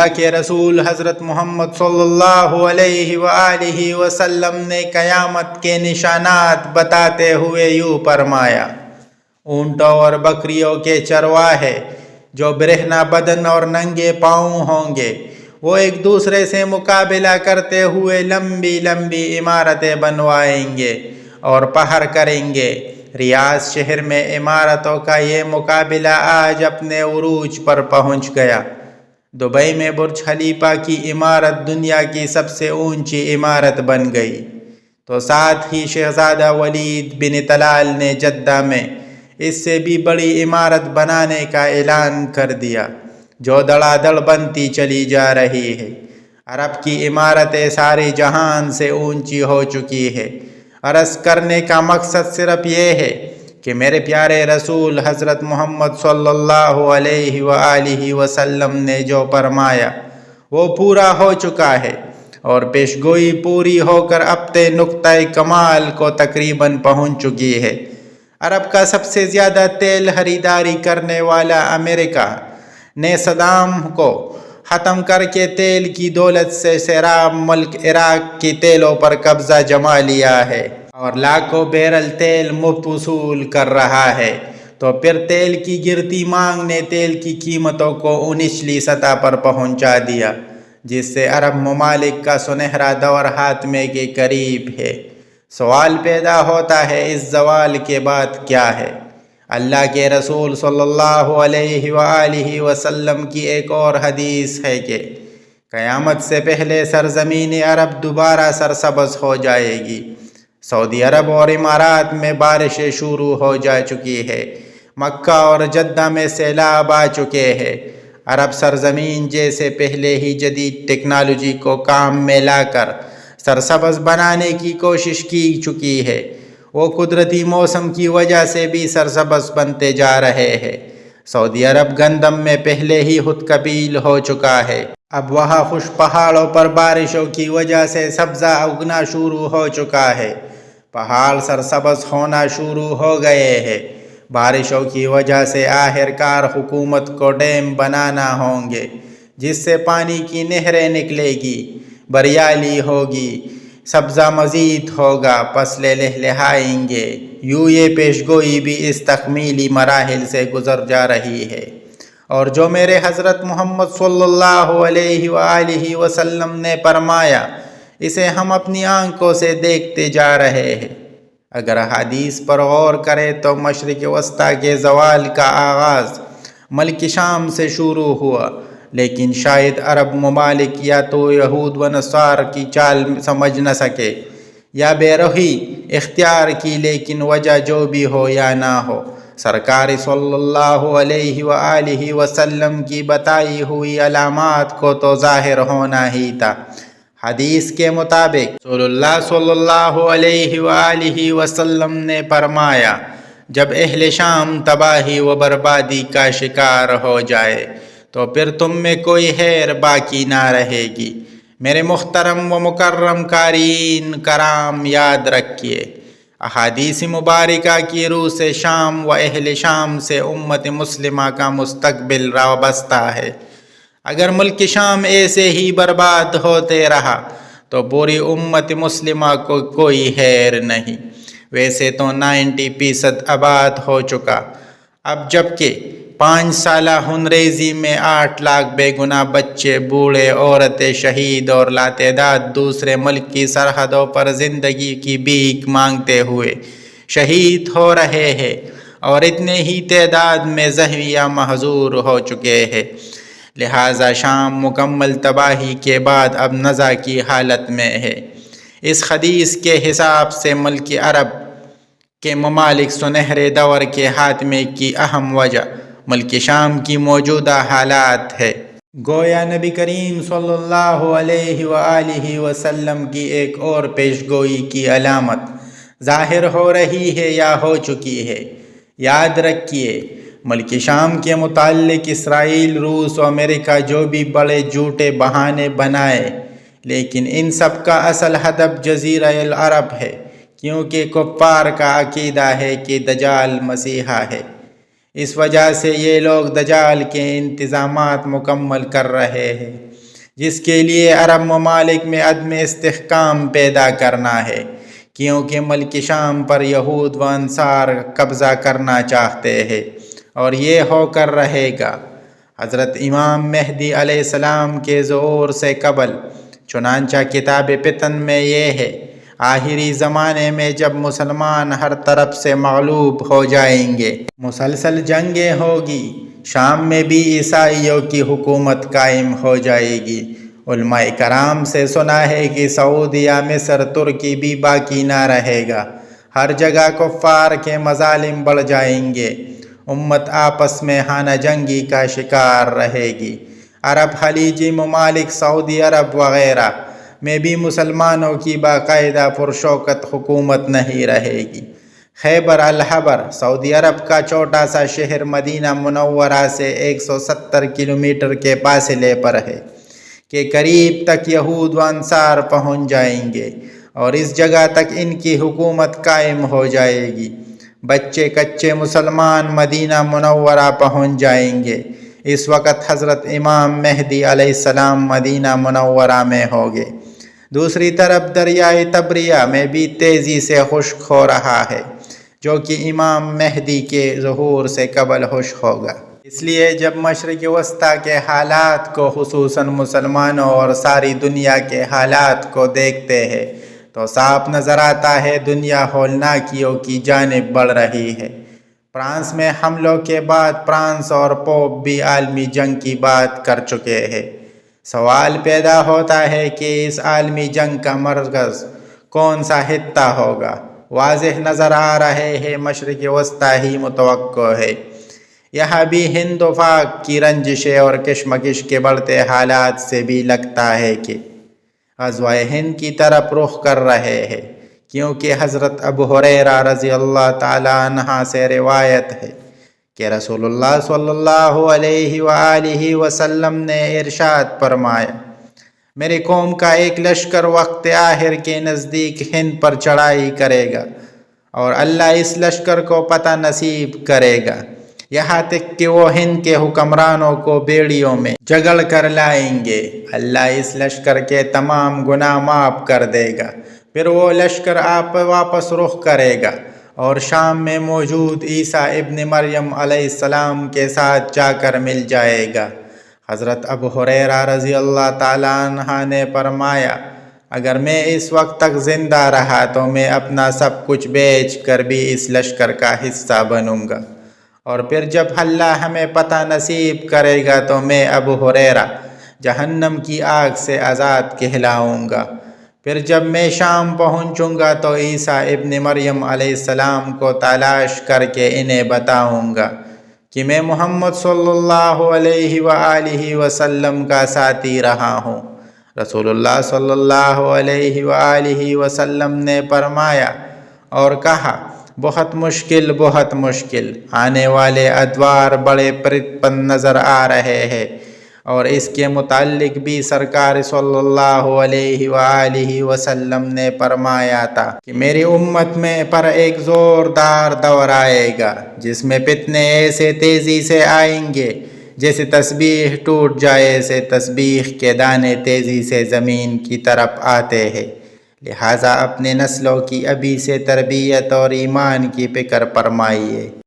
اللہ کے رسول حضرت محمد صلی اللہ علیہ وآلہ وسلم نے قیامت کے نشانات بتاتے ہوئے یوں فرمایا: اونٹوں اور بکریوں کے چرواہے جو برہنہ بدن اور ننگے پاؤں ہوں گے، وہ ایک دوسرے سے مقابلہ کرتے ہوئے لمبی لمبی عمارتیں بنوائیں گے اور پہر کریں گے۔ ریاض شہر میں عمارتوں کا یہ مقابلہ آج اپنے عروج پر پہنچ گیا۔ دبئی میں برج خلیفہ کی عمارت دنیا کی سب سے اونچی عمارت بن گئی، تو ساتھ ہی شہزادہ ولید بن طلال نے جدہ میں اس سے بھی بڑی عمارت بنانے کا اعلان کر دیا، جو دڑا دڑ بنتی چلی جا رہی ہے۔ عرب کی عمارتیں سارے جہان سے اونچی ہو چکی ہے۔ عرض کرنے کا مقصد صرف یہ ہے کہ میرے پیارے رسول حضرت محمد صلی اللہ علیہ وآلہ وسلم نے جو فرمایا وہ پورا ہو چکا ہے، اور پیشگوئی پوری ہو کر اپنے نقطۂ کمال کو تقریباً پہنچ چکی ہے۔ عرب کا سب سے زیادہ تیل خریداری کرنے والا امریکہ نے صدام کو ختم کر کے تیل کی دولت سے سیراب ملک عراق کی تیلوں پر قبضہ جما لیا ہے اور لاکھوں بیرل تیل مفت وصول کر رہا ہے، تو پھر تیل کی گرتی مانگ نے تیل کی قیمتوں کو نچلی سطح پر پہنچا دیا، جس سے عرب ممالک کا سنہرا دور خاتمے کے قریب ہے۔ سوال پیدا ہوتا ہے، اس زوال کے بعد کیا ہے؟ اللہ کے رسول صلی اللہ علیہ وآلہ وسلم کی ایک اور حدیث ہے کہ قیامت سے پہلے سرزمین عرب دوبارہ سرسبز ہو جائے گی۔ سعودی عرب اور امارات میں بارشیں شروع ہو جا چکی ہے، مکہ اور جدہ میں سیلاب آ چکے ہیں۔ عرب سرزمین جیسے پہلے ہی جدید ٹیکنالوجی کو کام میں لا کر سرسبز بنانے کی کوشش کی چکی ہے، وہ قدرتی موسم کی وجہ سے بھی سرسبز بنتے جا رہے ہیں۔ سعودی عرب گندم میں پہلے ہی خود کفیل ہو چکا ہے، اب وہاں خشک پہاڑوں پر بارشوں کی وجہ سے سبزہ اگنا شروع ہو چکا ہے، پہاڑ سرسبز ہونا شروع ہو گئے ہیں۔ بارشوں کی وجہ سے آخر کار حکومت کو ڈیم بنانا ہوں گے، جس سے پانی کی نہریں نکلے گی، بریالی ہوگی، سبزہ مزید ہوگا، فصلیں لہلہائیں گے۔ یوں یہ پیشگوئی بھی اس تکمیلی مراحل سے گزر جا رہی ہے، اور جو میرے حضرت محمد صلی اللہ علیہ وآلہ وسلم نے فرمایا، اسے ہم اپنی آنکھوں سے دیکھتے جا رہے ہیں۔ اگر حدیث پر غور کریں تو مشرق وسطیٰ کے زوال کا آغاز ملک شام سے شروع ہوا، لیکن شاید عرب ممالک یا تو یہود و نصارا کی چال سمجھ نہ سکے یا بے رحمی اختیار کی، لیکن وجہ جو بھی ہو یا نہ ہو، سرکار صلی اللہ علیہ وآلہ وسلم کی بتائی ہوئی علامات کو تو ظاہر ہونا ہی تھا۔ حدیث کے مطابق رسول اللہ صلی اللہ علیہ وآلہ وسلم نے فرمایا، جب اہل شام تباہی و بربادی کا شکار ہو جائے تو پھر تم میں کوئی خیر باقی نہ رہے گی۔ میرے محترم و مکرم قارئین کرام، یاد رکھیے، احادیث مبارکہ کی روح سے شام و اہل شام سے امت مسلمہ کا مستقبل وابستہ ہے۔ اگر ملک شام ایسے ہی برباد ہوتے رہا تو پوری امت مسلمہ کو کوئی خیر نہیں۔ ویسے تو 90% آباد ہو چکا، اب جبکہ 5 سالہ خونریزی میں 8 لاکھ بے گناہ بچے، بوڑھے، عورتیں شہید اور لاتعداد دوسرے ملک کی سرحدوں پر زندگی کی بھیک مانگتے ہوئے شہید ہو رہے ہیں، اور اتنے ہی تعداد میں زخمی یا معذور ہو چکے ہیں۔ لہٰذا شام مکمل تباہی کے بعد اب نزا کی حالت میں ہے۔ اس حدیث کے حساب سے ملک عرب کے ممالک سنہرے دور کے خاتمے کی اہم وجہ ملک شام کی موجودہ حالات ہے۔ گویا نبی کریم صلی اللہ علیہ وآلہ وسلم کی ایک اور پیشگوئی کی علامت ظاہر ہو رہی ہے یا ہو چکی ہے۔ یاد رکھیے، ملک شام کے متعلق اسرائیل، روس اور امریکہ جو بھی بڑے جھوٹے بہانے بنائے، لیکن ان سب کا اصل ہدف جزیرہ العرب ہے، کیونکہ کفار کا عقیدہ ہے کہ دجال مسیحا ہے۔ اس وجہ سے یہ لوگ دجال کے انتظامات مکمل کر رہے ہیں۔ جس کے لیے عرب ممالک میں عدم استحکام پیدا کرنا ہے، کیونکہ ملک شام پر یہود و انصار قبضہ کرنا چاہتے ہیں، اور یہ ہو کر رہے گا حضرت امام مہدی علیہ السلام کے ظہور سے قبل۔ چنانچہ کتاب فتن میں یہ ہے، آخری زمانے میں جب مسلمان ہر طرف سے مغلوب ہو جائیں گے، مسلسل جنگیں ہوگی، شام میں بھی عیسائیوں کی حکومت قائم ہو جائے گی۔ علماء کرام سے سنا ہے کہ سعودیہ، مصر، ترکی بھی باقی نہ رہے گا، ہر جگہ کفار کے مظالم بڑھ جائیں گے، امت آپس میں خانہ جنگی کا شکار رہے گی۔ عرب خلیجی ممالک، سعودی عرب وغیرہ میں بھی مسلمانوں کی باقاعدہ پرشوکت حکومت نہیں رہے گی۔ خیبر الخبر، سعودی عرب کا چھوٹا سا شہر، مدینہ منورہ سے 170 کلومیٹر کے فاصلے پر ہے، کے قریب تک یہود و انصار پہنچ جائیں گے، اور اس جگہ تک ان کی حکومت قائم ہو جائے گی۔ بچے کچے مسلمان مدینہ منورہ پہنچ جائیں گے۔ اس وقت حضرت امام مہدی علیہ السلام مدینہ منورہ میں ہوں گے۔ دوسری طرف دریائے تبریہ میں بھی تیزی سے خشک ہو رہا ہے، جو کہ امام مہدی کے ظہور سے قبل خشک ہوگا۔ اس لیے جب مشرق وسطیٰ کے حالات کو، خصوصاً مسلمانوں اور ساری دنیا کے حالات کو دیکھتے ہیں تو صاف نظر آتا ہے دنیا ہولناکیوں کی جانب بڑھ رہی ہے۔ فرانس میں حملوں کے بعد فرانس اور پوپ بھی عالمی جنگ کی بات کر چکے ہیں۔ سوال پیدا ہوتا ہے کہ اس عالمی جنگ کا مرکز کون سا خطہ ہوگا؟ واضح نظر آ رہے ہیں مشرق وسطیٰ ہی متوقع ہے۔ یہاں بھی ہند و پاک کی رنجشیں اور کشمکش کے بڑھتے حالات سے بھی لگتا ہے کہ غزوہ ہند کی طرف رخ کر رہے ہیں، کیونکہ حضرت ابو ہریرہ رضی اللہ تعالیٰ عنہ سے روایت ہے کہ رسول اللہ صلی اللہ علیہ وآلہ وسلم نے ارشاد فرمایا، میری قوم کا ایک لشکر وقت آخر کے نزدیک ہند پر چڑھائی کرے گا، اور اللہ اس لشکر کو فتح نصیب کرے گا، یہاں تک کہ وہ ہند کے حکمرانوں کو بیڑیوں میں جگڑ کر لائیں گے۔ اللہ اس لشکر کے تمام گناہ معاف کر دے گا، پھر وہ لشکر آپ واپس رخ کرے گا اور شام میں موجود عیسیٰ ابن مریم علیہ السلام کے ساتھ جا کر مل جائے گا۔ حضرت ابو ہریرہ رضی اللہ تعالیٰ عنہ نے فرمایا، اگر میں اس وقت تک زندہ رہا تو میں اپنا سب کچھ بیچ کر بھی اس لشکر کا حصہ بنوں گا، اور پھر جب اللہ ہمیں فتح نصیب کرے گا تو میں ابو ہریرہ جہنم کی آگ سے آزاد کہلاؤں گا۔ پھر جب میں شام پہنچوں گا تو عیسیٰ ابن مریم علیہ السلام کو تلاش کر کے انہیں بتاؤں گا کہ میں محمد صلی اللہ علیہ وآلہ وسلم کا ساتھی رہا ہوں۔ رسول اللہ صلی اللہ علیہ وآلہ وسلم نے فرمایا اور کہا، بہت مشکل، بہت مشکل، آنے والے ادوار بڑے پرتپن نظر آ رہے ہیں، اور اس کے متعلق بھی سرکار صلی اللہ علیہ وآلہ وسلم نے فرمایا تھا کہ میری امت میں پر ایک زوردار دور آئے گا جس میں فتنے ایسے تیزی سے آئیں گے جیسے تسبیح ٹوٹ جائے، ایسے تسبیح کے دانے تیزی سے زمین کی طرف آتے ہیں۔ لہٰذا اپنے نسلوں کی ابھی سے تربیت اور ایمان کی فکر فرمائیے۔